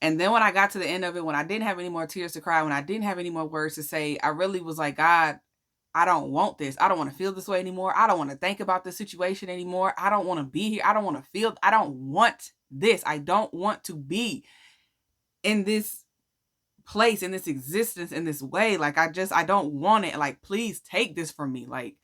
And then when I got to the end of it, when I didn't have any more tears to cry, when I didn't have any more words to say, I really was like, God, I don't want this. I don't want to feel this way anymore. I don't want to think about this situation anymore. I don't want to be here. I don't want to feel, I don't want this. I don't want to be in this place, in this existence, in this way. Like, I don't want it. Like, please take this from me. Like,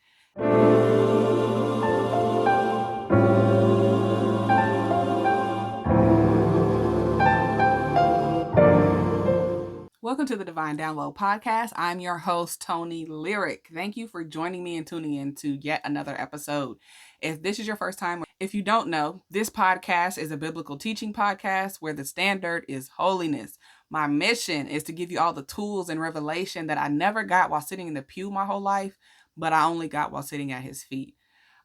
welcome to the Divine Download Podcast. I'm your host, Tony Lyric. Thank you for joining me and tuning in to yet another episode. If this is your first time, if you don't know, this podcast is a biblical teaching podcast where the standard is holiness. My mission is to give you all the tools and revelation that I never got while sitting in the pew my whole life, but I only got while sitting at his feet.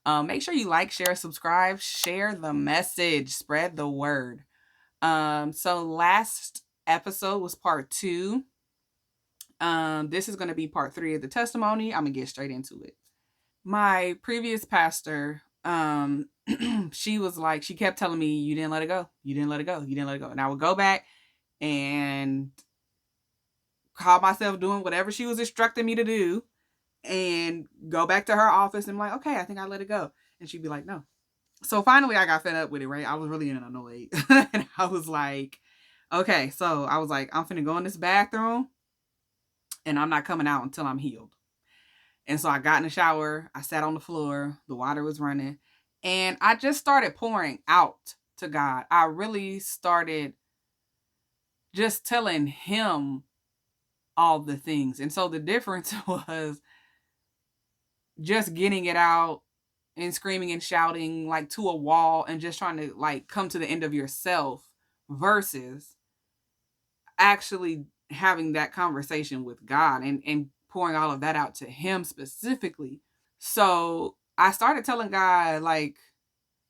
Make sure you like, share, subscribe, share the message, spread the word. So last episode was part 2. This is going to be part 3 of the testimony. I'm gonna get straight into it. My previous pastor, she kept telling me, you didn't let it go. You didn't let it go. You didn't let it go. And I would go back and call myself doing whatever she was instructing me to do and go back to her office and I'm like, okay, I think I let it go. And she'd be like, no. So finally I got fed up with it, right? I was really annoyed. And I was like, okay, so I was like, I'm finna go in this bathroom and I'm not coming out until I'm healed. And so I got in the shower, I sat on the floor, the water was running, and I just started pouring out to God. I really started just telling him all the things. And so the difference was just getting it out and screaming and shouting like to a wall and just trying to like come to the end of yourself versus actually having that conversation with God and pouring all of that out to him specifically. So I started telling God, like,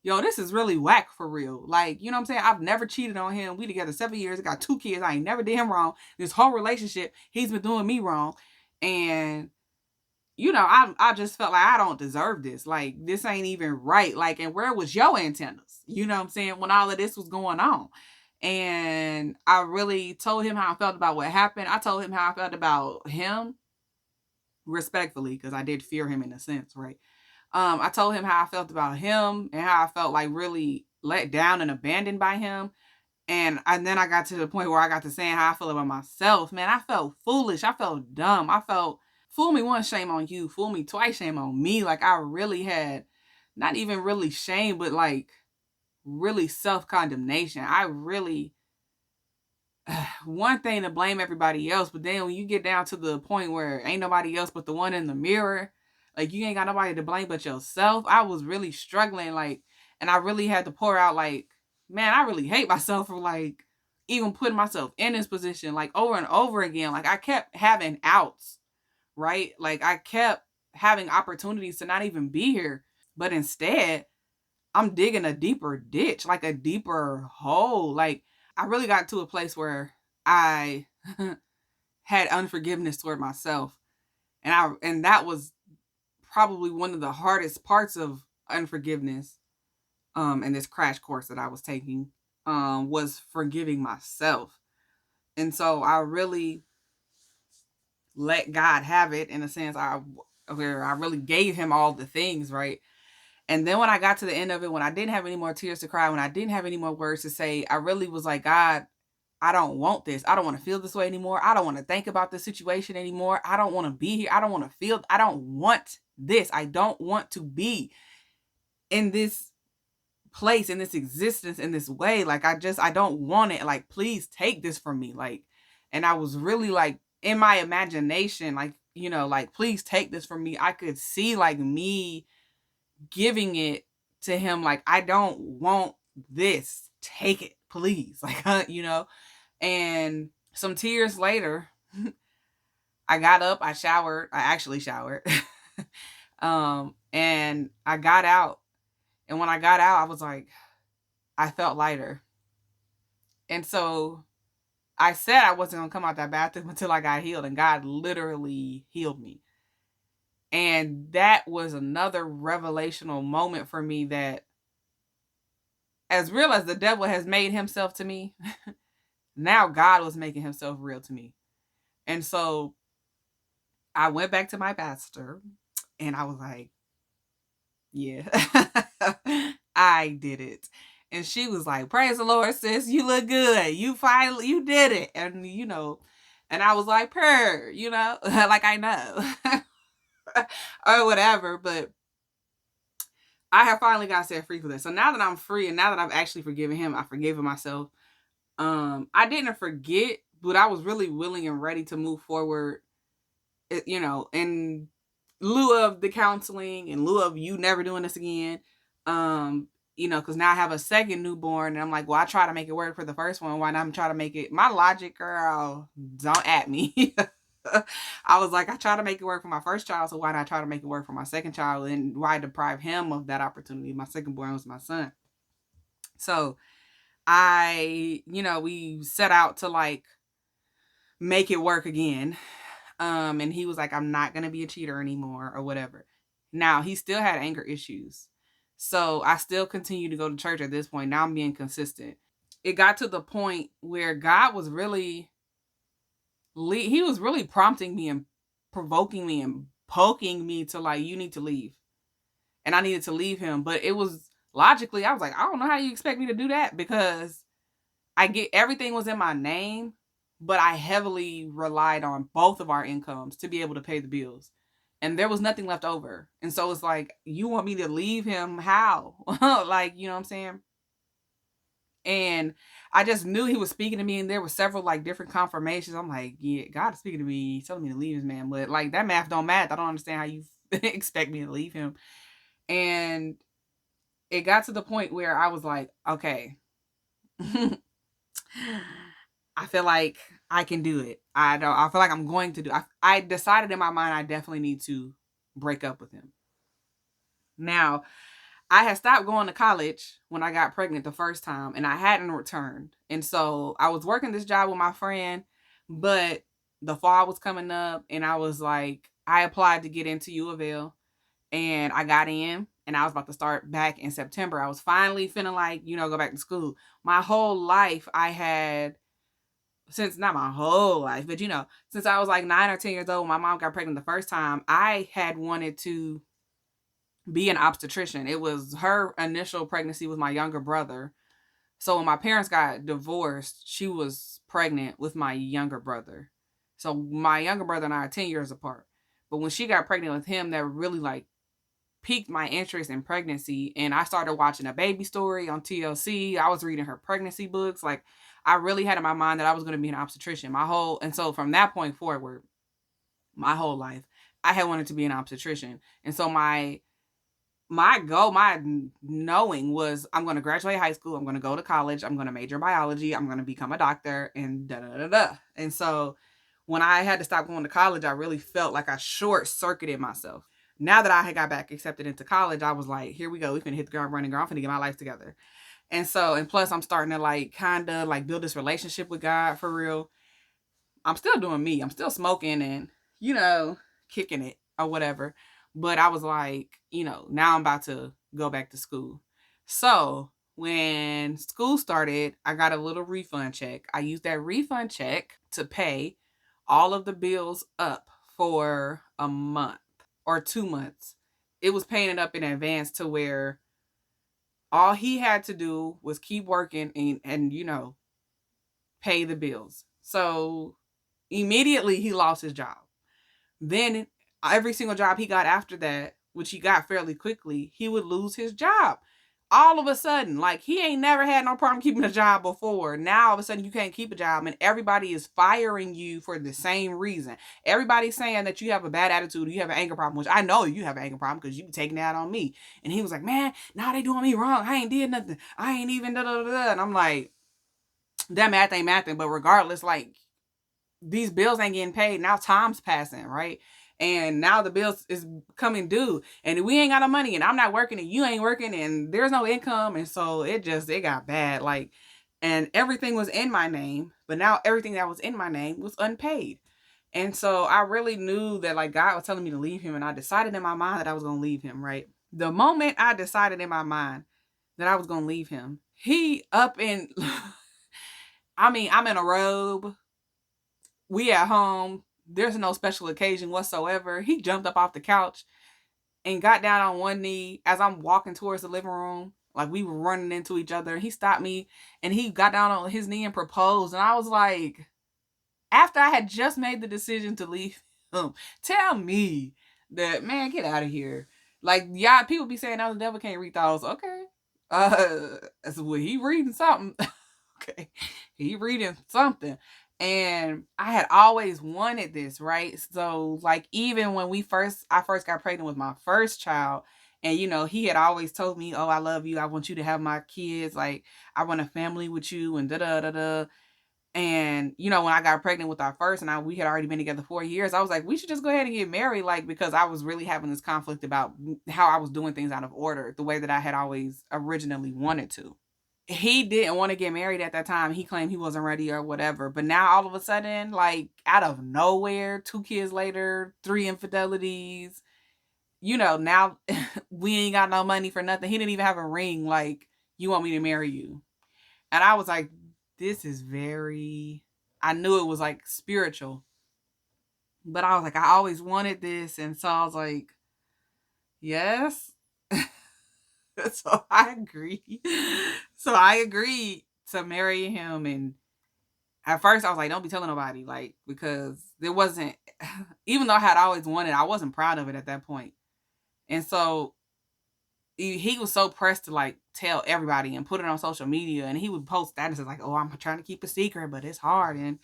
yo, this is really whack for real. Like, you know what I'm saying? I've never cheated on him. We together 7 years. I got 2 kids. I ain't never did him wrong. This whole relationship, he's been doing me wrong. And, you know, I just felt like I don't deserve this. Like, this ain't even right. Like, and where was your antennas? You know what I'm saying? When all of this was going on. And I really told him how I felt about what happened. I told him how I felt about him respectfully, because I did fear him in a sense, right? I told him how I felt about him and how I felt like really let down and abandoned by him. And then I got to the point where I got to saying how I feel about myself. Man, I felt foolish. I felt dumb. I felt, fool me once, shame on you. Fool me twice, shame on me. Like, I really had not even really shame, but like really self-condemnation. I really, one thing to blame everybody else, but then when you get down to the point where ain't nobody else but the one in the mirror, like you ain't got nobody to blame but yourself. I was really struggling, like, and I really had to pour out like, man, I really hate myself for like even putting myself in this position like over and over again. Like, I kept having outs, right? Like, I kept having opportunities to not even be here, but instead I'm digging a deeper ditch, like a deeper hole. Like, I really got to a place where I had unforgiveness toward myself. And that was probably one of the hardest parts of unforgiveness in this crash course that I was taking, was forgiving myself. And so I really let God have it in a sense, where I really gave him all the things, right? And then when I got to the end of it, when I didn't have any more tears to cry, when I didn't have any more words to say, I really was like, God, I don't want this. I don't want to feel this way anymore. I don't want to think about this situation anymore. I don't want to be here. I don't want to feel, I don't want this. I don't want to be in this place, in this existence, in this way. Like, I don't want it. Like, please take this from me. Like, and I was really like in my imagination, like, you know, like, please take this from me. I could see like me giving it to him. Like, I don't want this. Take it, please. Like, you know, and some tears later, I got up, I showered. I actually showered. And I got out. And when I got out, I was like, I felt lighter. And so I said I wasn't going to come out that bathroom until I got healed. And God literally healed me. And that was another revelational moment for me, that as real as the devil has made himself to me, Now God was making himself real to me. And so I went back to my pastor and I was like, yeah, I did it. And she was like, praise the Lord, sis, you look good. You finally, you did it. And, and I was like, like I know or whatever. But I have finally got set free for this. So now that I'm free and now that I've actually forgiven him, I've forgiven myself. I didn't forget, but I was really willing and ready to move forward, in lieu of the counseling, in lieu of you never doing this again. Because now I have a second newborn, and I'm like, well, I try to make it work for the first one. Why not? I'm trying to make it. My logic, girl, don't at me. I was like, I try to make it work for my first child, so why not try to make it work for my second child? And why deprive him of that opportunity? My second born was my son. So we set out to like make it work again. And he was like, I'm not going to be a cheater anymore or whatever. Now, he still had anger issues. So I still continue to go to church at this point. Now I'm being consistent. It got to the point where God was really, he was really prompting me and provoking me and poking me to like, you need to leave. And I needed to leave him. But it was logically, I was like, I don't know how you expect me to do that, because everything was in my name, but I heavily relied on both of our incomes to be able to pay the bills. And there was nothing left over. And so it's like, you want me to leave him? How? Like, you know what I'm saying? And I just knew he was speaking to me, and there were several like different confirmations. I'm like, yeah, God is speaking to me, telling me to leave this man. But like, that math don't math. I don't understand how you expect me to leave him. And it got to the point where I was like, okay, I feel like I can do it. I feel like I'm going to do. I decided in my mind I definitely need to break up with him. Now, I had stopped going to college when I got pregnant the first time, and I hadn't returned. And so I was working this job with my friend, but the fall was coming up, and I was like, I applied to get into U of L, and I got in, and I was about to start back in September. I was finally feeling like, go back to school. My whole life I had, since not my whole life, but since I was like 9 or 10 years old, when my mom got pregnant the first time, I had wanted to be an obstetrician. It was her initial pregnancy with my younger brother. So when my parents got divorced, she was pregnant with my younger brother. So my younger brother and I are 10 years apart. But when she got pregnant with him, that really like piqued my interest in pregnancy, and I started watching A Baby Story on TLC. I was reading her pregnancy books. Like, I really had in my mind that I was going to be an obstetrician. And so from that point forward, my whole life, I had wanted to be an obstetrician. And so my goal, my knowing was, I'm going to graduate high school, I'm going to go to college, I'm going to major in biology, I'm going to become a doctor, and da da da da. And so when I had to stop going to college, I really felt like I short circuited myself. Now that I had got back accepted into college, I was like, here we go. We finna hit the ground running, girl. I'm finna get my life together. And so, and plus I'm starting to like kind of like build this relationship with God for real. I'm still doing me. I'm still smoking and, kicking it or whatever. But I was like, now I'm about to go back to school. So when school started, I got a little refund check. I used that refund check to pay all of the bills up for a month or 2 months. It was paying it up in advance to where all he had to do was keep working and pay the bills. So immediately he lost his job. Then every single job he got after that, which he got fairly quickly, he would lose his job. All of a sudden, like, he ain't never had no problem keeping a job before. Now all of a sudden you can't keep a job, and everybody is firing you for the same reason. Everybody's saying that you have a bad attitude, you have an anger problem, which I know you have an anger problem because you be taking that on me. And he was like, man, now they doing me wrong. I ain't did nothing. I ain't even da da da da. And I'm like, that math ain't mathing. But regardless, like, these bills ain't getting paid. Now time's passing, right? And now the bills is coming due, and we ain't got no money, and I'm not working, and you ain't working, and there's no income. And so it got bad. Like, and everything was in my name, but now everything that was in my name was unpaid. And so I really knew that like God was telling me to leave him, and I decided in my mind that I was going to leave him, right? The moment I decided in my mind that I was going to leave him, he up and I mean, I'm in a robe. We at home. There's no special occasion whatsoever. He jumped up off the couch and got down on one knee as I'm walking towards the living room. Like we were running into each other. He stopped me and he got down on his knee and proposed. And I was like, after I had just made the decision to leave him, tell me that, man, get out of here. Like, yeah, people be saying, oh, the devil can't read thoughts. Okay. So well, he reading something. Okay. He reading something. And I had always wanted this, right? So, like, even when I first got pregnant with my first child, and he had always told me, oh, I love you. I want you to have my kids. Like, I want a family with you, and da da da da. And when I got pregnant with our first, and we had already been together 4 years, I was like, we should just go ahead and get married, like, because I was really having this conflict about how I was doing things out of order, the way that I had always originally wanted to. He didn't want to get married at that time. He claimed he wasn't ready or whatever. But now all of a sudden, like out of nowhere, 2 kids later, 3 infidelities, now we ain't got no money for nothing. He didn't even have a ring. Like, you want me to marry you? And I was like, this is very, I knew it was like spiritual, but I was like, I always wanted this. And so I was like, yes. So I agreed. So I agreed to marry him. And at first I was like, don't be telling nobody, like, because there wasn't, even though I had always wanted, I wasn't proud of it at that point. And so he was so pressed to like tell everybody and put it on social media, and he would post statuses like, oh, I'm trying to keep a secret, but it's hard. And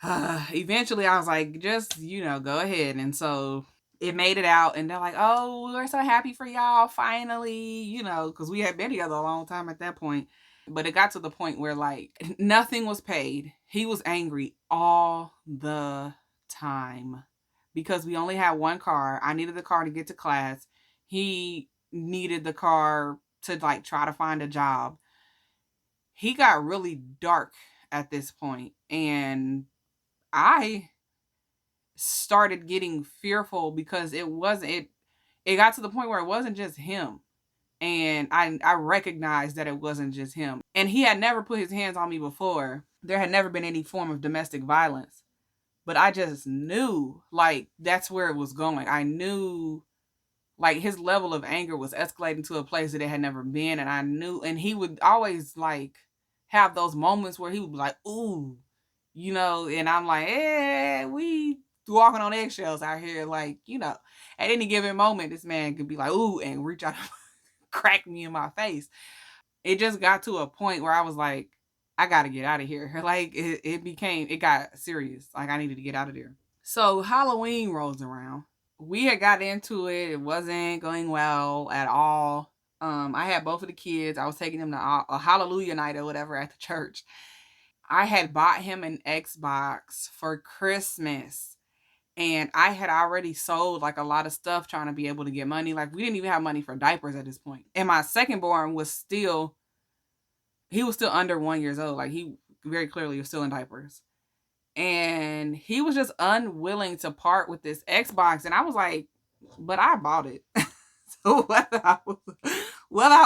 eventually I was like, just, go ahead. And so it made it out, and they're like, oh, we're so happy for y'all finally, because we had been together a long time at that point. But it got to the point where like nothing was paid. He was angry all the time because we only had one car. I needed the car to get to class. He needed the car to like try to find a job. He got really dark at this point, and I started getting fearful because it got to the point where it wasn't just him. And I recognized that it wasn't just him. And he had never put his hands on me before. There had never been any form of domestic violence. But I just knew like that's where it was going. I knew like his level of anger was escalating to a place that it had never been. And I knew, and he would always like have those moments where he would be like, ooh, and I'm like, we walking on eggshells out here. Like, at any given moment, this man could be like, ooh, and reach out and crack me in my face. It just got to a point where I was like, I got to get out of here. Like, it got serious. Like, I needed to get out of there. So Halloween rolls around. We had got into it. It wasn't going well at all. I had both of the kids. I was taking them to a Hallelujah night or whatever at the church. I had bought him an Xbox for Christmas. And I had already sold like a lot of stuff trying to be able to get money. Like, we didn't even have money for diapers at this point. And my second born he was still under 1 years old. Like, he very clearly was still in diapers. And he was just unwilling to part with this Xbox. And I was like, but I bought it. So whether I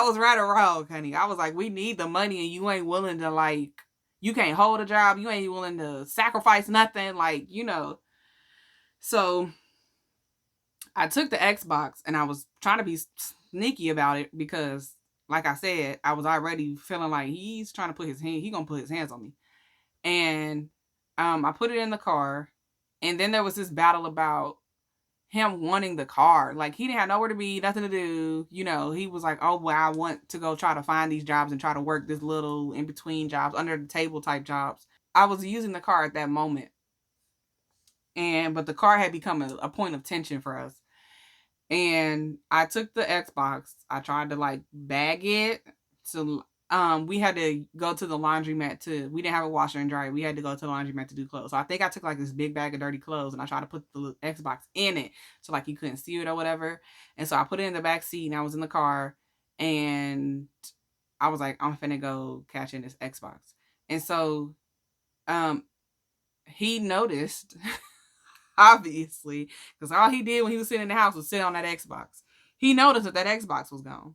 was right or wrong, honey, I was like, we need the money, and you ain't willing to like, you can't hold a job. You ain't willing to sacrifice nothing. Like, So I took the Xbox, and I was trying to be sneaky about it because, like I said, I was already feeling like he's trying to he gonna put his hands on me. And I put it in the car, and then there was this battle about him wanting the car. Like, he didn't have nowhere to be, nothing to do. He was like, oh, well, I want to go try to find these jobs and try to work this little in between jobs, under the table type jobs. I was using the car at that moment. But the car had become a point of tension for us. And I took the Xbox. I tried to like bag it. So we had to go to the laundromat we didn't have a washer and dryer. We had to go to the laundromat to do clothes. So I think I took like this big bag of dirty clothes, and I tried to put the Xbox in it so like you couldn't see it or whatever. And so I put it in the back seat, and I was in the car, and I was like, I'm finna go catch in this Xbox. And so he noticed obviously, because all he did when he was sitting in the house was sit on that Xbox. He noticed that Xbox was gone.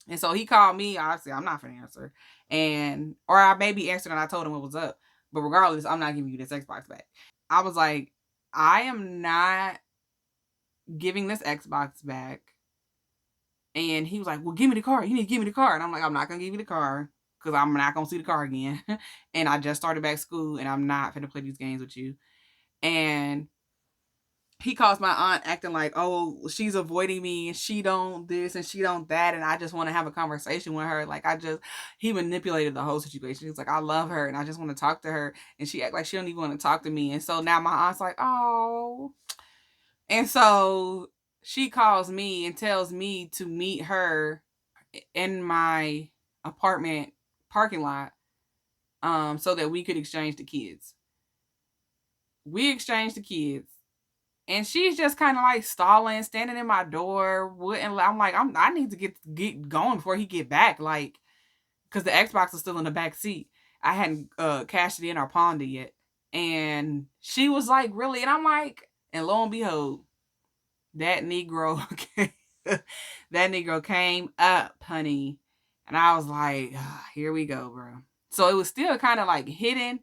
And so he called me. Obviously, I'm not finna answer. And, or I maybe answered and I told him what was up. But regardless, I'm not giving you this Xbox back. I was like, I am not giving this Xbox back. And he was like, well, give me the car. You need to give me the car. And I'm like, I'm not going to give you the car because I'm not going to see the car again. And I just started back school and I'm not going to play these games with you. And he calls my aunt acting like, oh, she's avoiding me and she don't this and she don't that. And I just want to have a conversation with her. Like, he manipulated the whole situation. He's like, I love her and I just want to talk to her. And she act like she don't even want to talk to me. And so now my aunt's like, oh. And so she calls me and tells me to meet her in my apartment parking lot, so that we could exchange the kids. We exchanged the kids. And she's just kind of like stalling, standing in my door. Wouldn't I'm like, I need to get going before he get back, like, because the Xbox is still in the back seat. I hadn't cashed it in or pawned it yet, and she was like, really, and I'm like, and lo and behold, that Negro, that Negro came up, honey, and I was like, here we go, bro. So it was still kind of like hidden,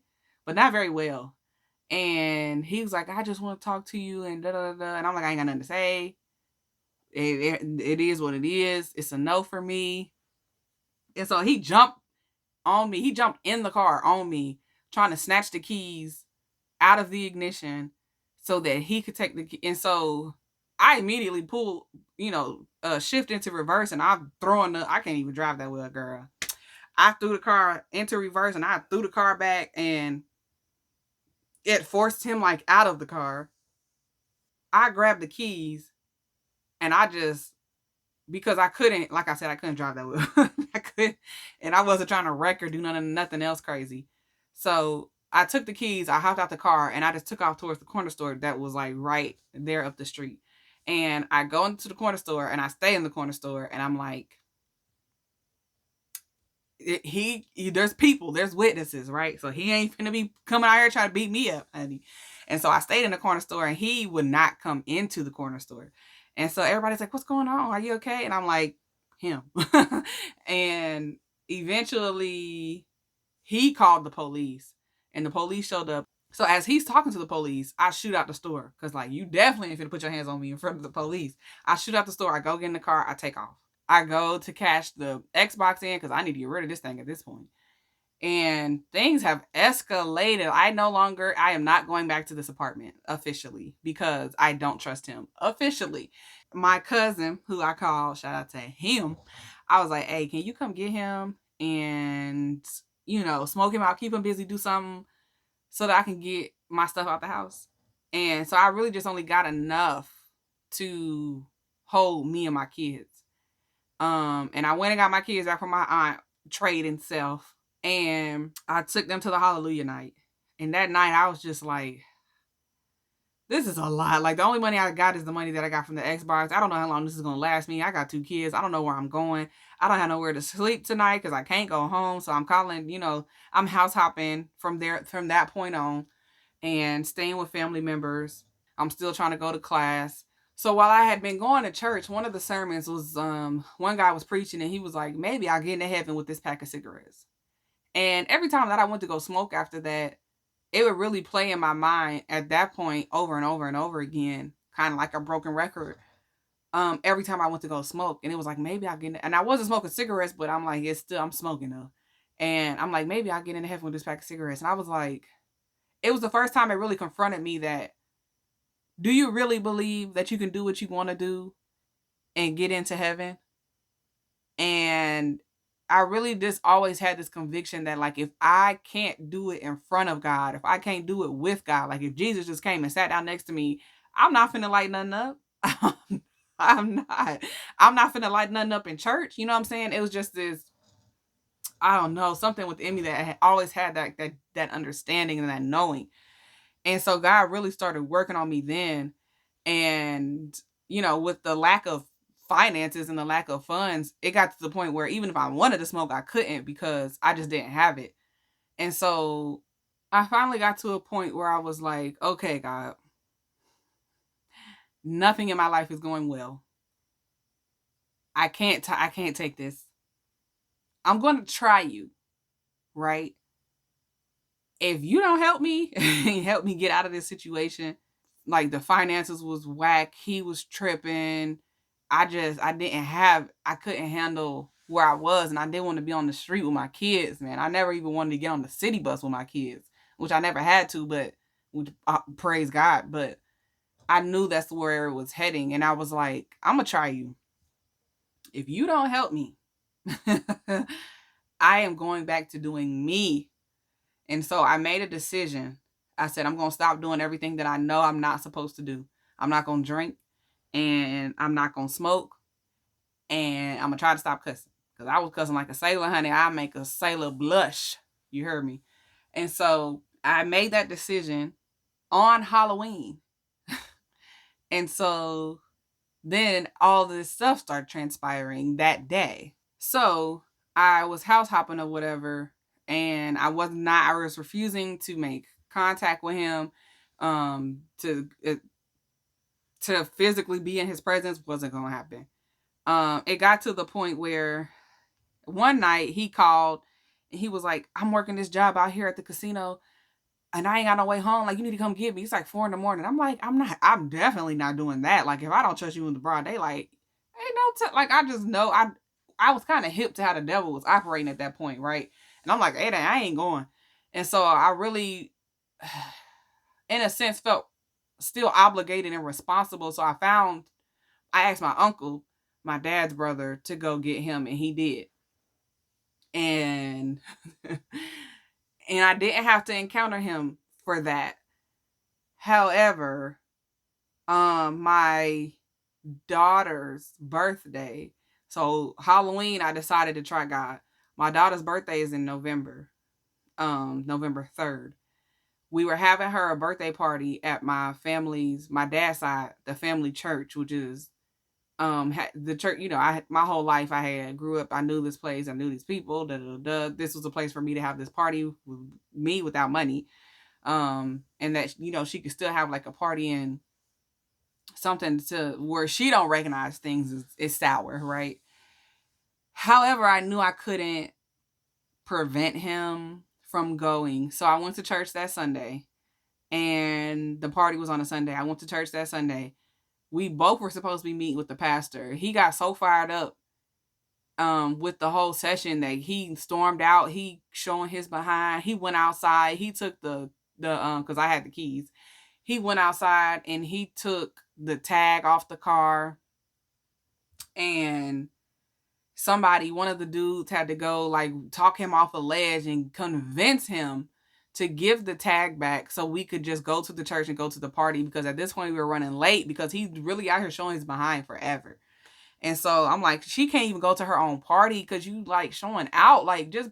but not very well. And he was like, I just want to talk to you and da da da. And I'm like, I ain't got nothing to say. It is what it is. It's a no for me. And so he jumped on me. He jumped in the car on me, trying to snatch the keys out of the ignition so that he could take the key. And so I immediately pulled, shift into reverse, and I'm throwing I can't even drive that well, girl. I threw the car into reverse and I threw the car back, and it forced him like out of the car. I grabbed the keys and I just, because I couldn't, like I said, I couldn't drive that well. I couldn't, and I wasn't trying to wreck or do nothing else crazy. So I took the keys, I hopped out the car, and I just took off towards the corner store that was like right there up the street. And I go into the corner store and I stay in the corner store, and I'm like, there's people, there's witnesses, right? So he ain't gonna be coming out here trying to beat me up, honey. And so I stayed in the corner store, and he would not come into the corner store. And so everybody's like, what's going on? Are you okay? And I'm like, him. And eventually he called the police, and the police showed up. So as he's talking to the police, I shoot out the store. Cause like, you definitely ain't gonna put your hands on me in front of the police. I shoot out the store, I go get in the car, I take off. I go to cash the Xbox in because I need to get rid of this thing at this point. And things have escalated. I am not going back to this apartment officially because I don't trust him officially. My cousin, who I call, shout out to him, I was like, hey, can you come get him and, smoke him out, keep him busy, do something so that I can get my stuff out the house. And so I really just only got enough to hold me and my kids. And I went and got my kids back from my aunt, trading self, and I took them to the Hallelujah night. And that night I was just like, this is a lot. Like, the only money I got is the money that I got from the Xbox. I don't know how long this is gonna last me. I got 2 kids. I don't know where I'm going. I don't have nowhere to sleep tonight because I can't go home. So I'm calling, I'm house hopping from that point on, and staying with family members. I'm still trying to go to class. So while I had been going to church, one of the sermons was, one guy was preaching, and he was like, maybe I'll get into heaven with this pack of cigarettes. And every time that I went to go smoke after that, it would really play in my mind at that point over and over and over again, kind of like a broken record. Every time I went to go smoke, and it was like, maybe I'll get in, and I wasn't smoking cigarettes, but I'm like, I'm smoking though. And I'm like, maybe I'll get into heaven with this pack of cigarettes. And I was like, it was the first time it really confronted me that, do you really believe that you can do what you want to do and get into heaven? And I really just always had this conviction that, like, if I can't do it in front of God, if I can't do it with God, like if Jesus just came and sat down next to me, I'm not finna light nothing up. I'm not. I'm not finna light nothing up in church. You know what I'm saying? It was just this, I don't know, something within me that had always had that understanding and that knowing. And so God really started working on me then. And, with the lack of finances and the lack of funds, it got to the point where even if I wanted to smoke, I couldn't because I just didn't have it. And so I finally got to a point where I was like, okay, God, nothing in my life is going well. I can't take this. I'm going to try you, right? If you don't help me, help me get out of this situation, like the finances was whack, he was tripping. I couldn't handle where I was, and I didn't want to be on the street with my kids, man. I never even wanted to get on the city bus with my kids, which I never had to, but praise God. But I knew that's where it was heading, and I was like, I'm gonna try you. If you don't help me, I am going back to doing me. And so I made a decision. I said, I'm going to stop doing everything that I know I'm not supposed to do. I'm not going to drink, and I'm not going to smoke, and I'm going to try to stop cussing. Because I was cussing like a sailor, honey. I make a sailor blush. You heard me. And so I made that decision on Halloween. And so then all this stuff started transpiring that day. So I was house hopping or whatever, and I was refusing to make contact with him. To physically be in his presence wasn't gonna happen. It got to the point where one night he called and he was like, I'm working this job out here at the casino and I ain't got no way home. Like, you need to come get me. It's like 4 in the morning. I'm like, I'm definitely not doing that. Like, if I don't trust you in the broad daylight, ain't like, I just know I was kind of hip to how the devil was operating at that point, right? And I'm like, hey, I ain't going. And so I really, in a sense, felt still obligated and responsible. So I asked my uncle, my dad's brother, to go get him, and he did. And and I didn't have to encounter him for that. However, my daughter's birthday, so Halloween, I decided to try God. My daughter's birthday is in November, November 3rd. We were having her a birthday party at my dad's side, the family church, which is the church. My whole life grew up, I knew this place, I knew these people. This was a place for me to have this party with me without money, and that she could still have like a party and something to where she don't recognize things is sour, right? However, I knew I couldn't prevent him from going, so I went to church that Sunday, and the party was on a Sunday. I went to church that Sunday. We both were supposed to be meeting with the pastor. He got so fired up with the whole session that he stormed out. He showing his behind. He went outside. He took the because I had the keys. He went outside and he took the tag off the car, and one of the dudes had to go like talk him off a ledge and convince him to give the tag back so we could just go to the church and go to the party, because at this point we were running late because he's really out here showing his behind forever. And so I'm like, she can't even go to her own party because you like showing out. Like, just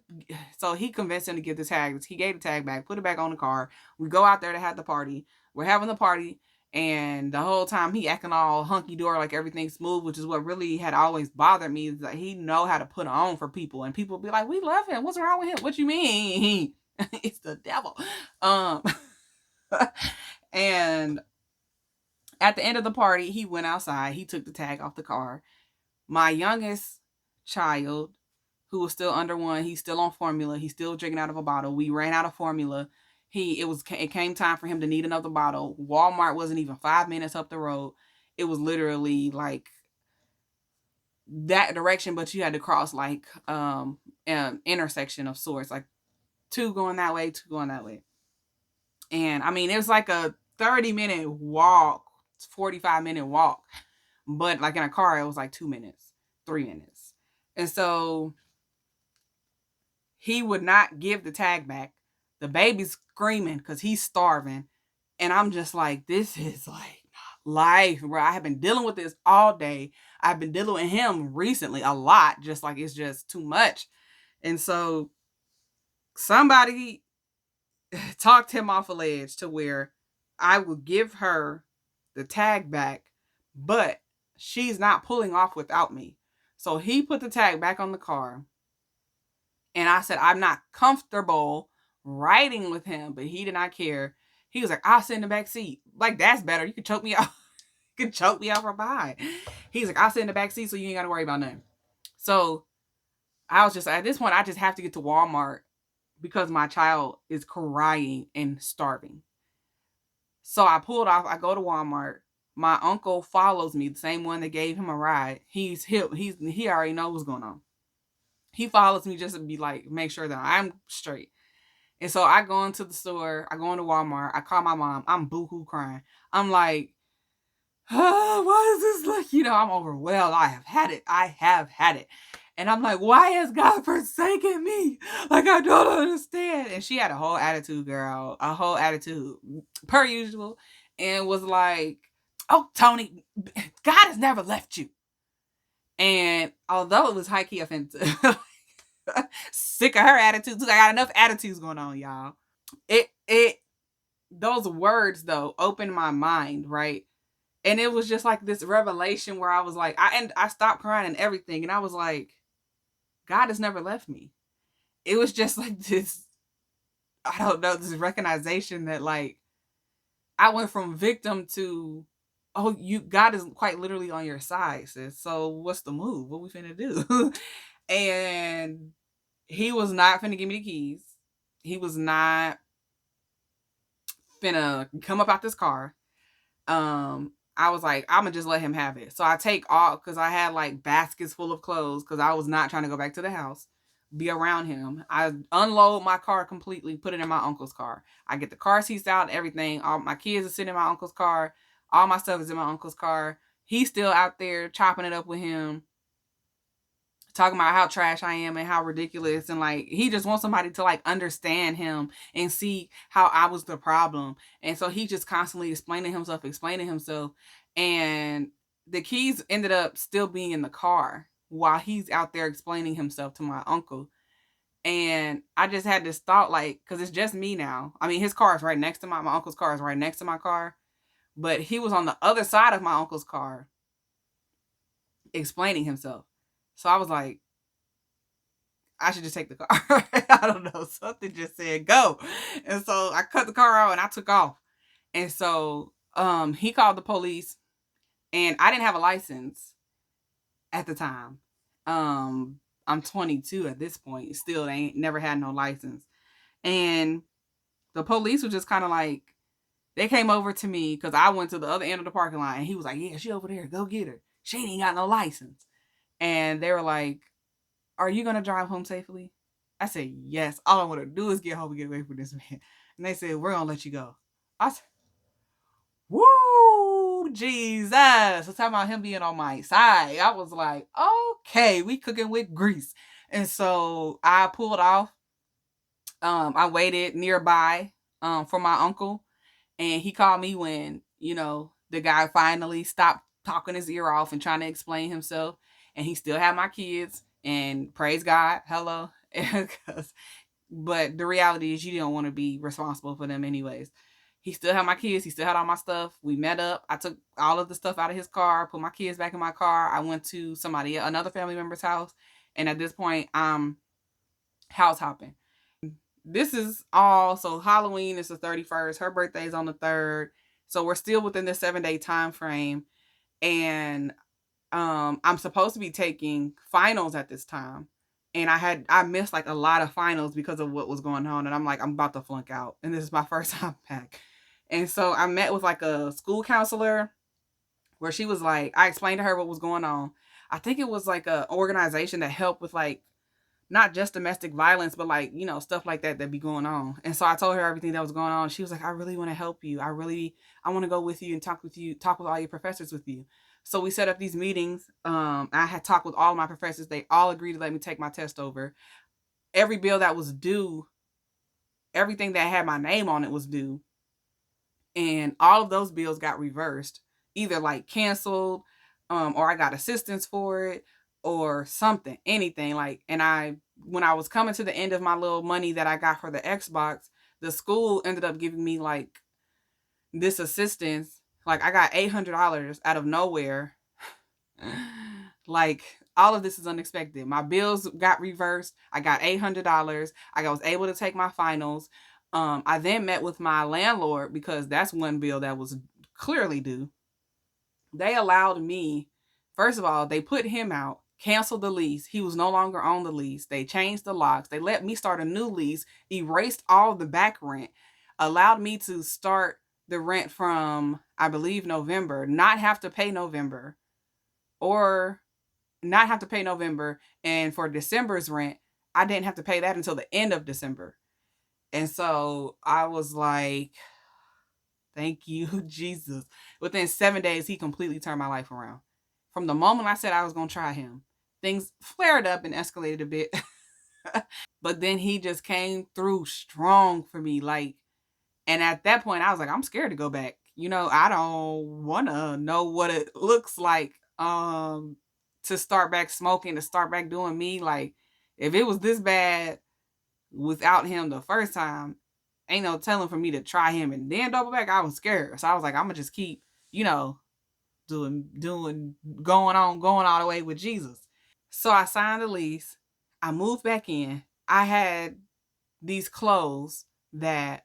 so he convinced him to give the tag. He gave the tag back, put it back on the car. We go out there to have the party. We're having the party, and the whole time he acting all hunky dory, like everything's smooth, which is what really had always bothered me. Is that he know how to put on for people, and people be like, "We love him. What's wrong with him? What you mean? It's the devil." And at the end of the party, he went outside. He took the tag off the car. My youngest child, who was still under 1, he's still on formula. He's still drinking out of a bottle. We ran out of formula. It came time for him to need another bottle. Walmart wasn't even 5 minutes up the road. It was literally like that direction, but you had to cross like an intersection of sorts, like 2 going that way, 2 going that way. And I mean, it was like a 30-minute walk, 45-minute walk. But like in a car, it was like 2 minutes, 3 minutes. And so he would not give the tag back. The baby's screaming because he's starving. And I'm just like, this is like life, bro. I have been dealing with this all day. I've been dealing with him recently a lot. Just like, it's just too much. And so somebody talked him off a ledge to where I would give her the tag back, but she's not pulling off without me. So he put the tag back on the car, and I said, I'm not comfortable riding with him, but he did not care. He was like, I'll sit in the back seat. Like, that's better. You can choke me out. You can choke me out from behind. He's like, I'll sit in the back seat so you ain't got to worry about nothing. So I was just, at this point, I just have to get to Walmart because my child is crying and starving. So I pulled off. I go to Walmart. My uncle follows me, the same one that gave him a ride. He's hip. He already knows what's going on. He follows me just to be like, make sure that I'm straight. And so I go into the store. I go into Walmart. I call my mom. I'm boohoo crying. I'm like, why is this like, I'm overwhelmed. I have had it. I have had it. And I'm like, why has God forsaken me? Like, I don't understand. And she had a whole attitude, girl, a whole attitude, per usual, and was like, oh, Tony, God has never left you. And although it was high key offensive, sick of her attitude too. I got enough attitudes going on, y'all. Those words though opened my mind, right? And it was just like this revelation where I was like, I stopped crying and everything, and I was like, God has never left me. It was just like this, I don't know, this recognition that like I went from victim to, oh, God is quite literally on your side, sis. So what's the move? What we finna do? And he was not finna give me the keys. He was not finna come up out this car. I was like, I'm gonna just let him have it. So I take all, because I had like baskets full of clothes, because I was not trying to go back to the house, be around him. I unload my car completely, put it in my uncle's car. I get the car seats out, everything. All my kids are sitting in my uncle's car. All my stuff is in my uncle's car. He's still out there chopping it up with him, talking about how trash I am and how ridiculous, and like he just wants somebody to like understand him and see how I was the problem. And so he just constantly explaining himself, and the keys ended up still being in the car while he's out there explaining himself to my uncle. And I just had this thought, like, because it's just me now. I mean, his car is right next to my uncle's car is right next to my car, but he was on the other side of my uncle's car explaining himself. So I was like, I should just take the car. I don't know. Something just said go. And so I cut the car out and I took off. And so he called the police, and I didn't have a license at the time. I'm 22 at this point. Still ain't never had no license. And the police was just kind of like, they came over to me because I went to the other end of the parking lot, and he was like, yeah, she over there. Go get her. She ain't got no license. And they were like, are you going to drive home safely? I said, yes. All I want to do is get home and get away from this man. And they said, we're going to let you go. I said, woo, Jesus. So talking about him being on my side. I was like, okay, we cooking with grease. And so I pulled off. I waited nearby for my uncle. And he called me when, the guy finally stopped talking his ear off and trying to explain himself. And he still had my kids. And praise God, hello. But the reality is you don't want to be responsible for them anyways. He still had my kids. He still had all my stuff. We met up. I took all of the stuff out of his car, put my kids back in my car. I went to another family member's house. And at this point, I'm house hopping. This is all, so Halloween is the 31st. Her birthday is on the 3rd. So we're still within the 7-day time frame. And I'm supposed to be taking finals at this time. And I missed like a lot of finals because of what was going on. And I'm like, I'm about to flunk out. And this is my first time back. And so I met with like a school counselor where she was like, I explained to her what was going on. I think it was like an organization that helped with like, not just domestic violence, but like, stuff like that be going on. And so I told her everything that was going on. She was like, I really want to help you. I want to go with you and talk with all your professors with you. So we set up these meetings. I had talked with all of my professors. They all agreed to let me take my test over. Every bill that was due, everything that had my name on it was due. And all of those bills got reversed, either like canceled, or I got assistance for it or something, anything. Like, and when I was coming to the end of my little money that I got for the Xbox, the school ended up giving me like this assistance. Like I got $800 out of nowhere. Like all of this is unexpected. My bills got reversed. I got $800. I was able to take my finals. I then met with my landlord because that's one bill that was clearly due. They allowed me, first of all, they put him out canceled the lease. He was no longer on the lease. They changed the locks. They let me start a new lease, erased all the back rent, allowed me to start the rent from, I believe, November, not have to pay November, or not have to pay November. And for December's rent, I didn't have to pay that until the end of December. And so I was like, thank you, Jesus. Within 7 days, he completely turned my life around. From the moment I said I was going to try him, things flared up and escalated a bit. But then he just came through strong for me. Like, and at that point, I was like, I'm scared to go back. I don't want to know what it looks like to start back smoking, to start back doing me. Like, if it was this bad without him the first time, ain't no telling for me to try him and then double back. I was scared. So I was like, I'm gonna just keep, doing, going all the way with Jesus. So I signed the lease. I moved back in. I had these clothes that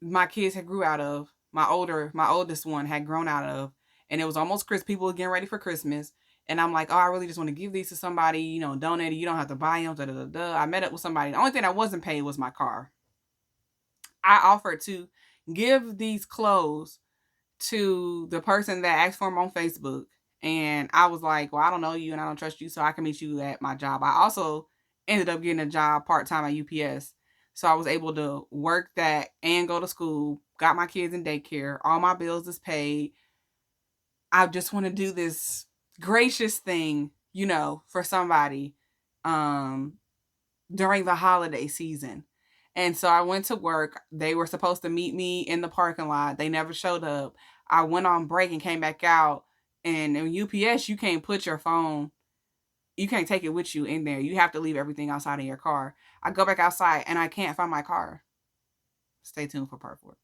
my kids had grew out of. My oldest one had grown out of, and it was almost Christmas. People were getting ready for Christmas, and I'm like, oh, I really just want to give these to somebody, donate it. You don't have to buy them. Da, da, da, da. I met up with somebody. The only thing I wasn't paid was my car. I offered to give these clothes to the person that asked for them on Facebook. And I was like, well, I don't know you and I don't trust you, so I can meet you at my job. I also ended up getting a job part-time at UPS. So I was able to work that and go to school, got my kids in daycare, all my bills is paid. I just want to do this gracious thing, for somebody during the holiday season. And so I went to work. They were supposed to meet me in the parking lot. They never showed up. I went on break and came back out. And in UPS, you can't put your phone, you can't take it with you in there. You have to leave everything outside in your car. I go back outside and I can't find my car. Stay tuned for part 4.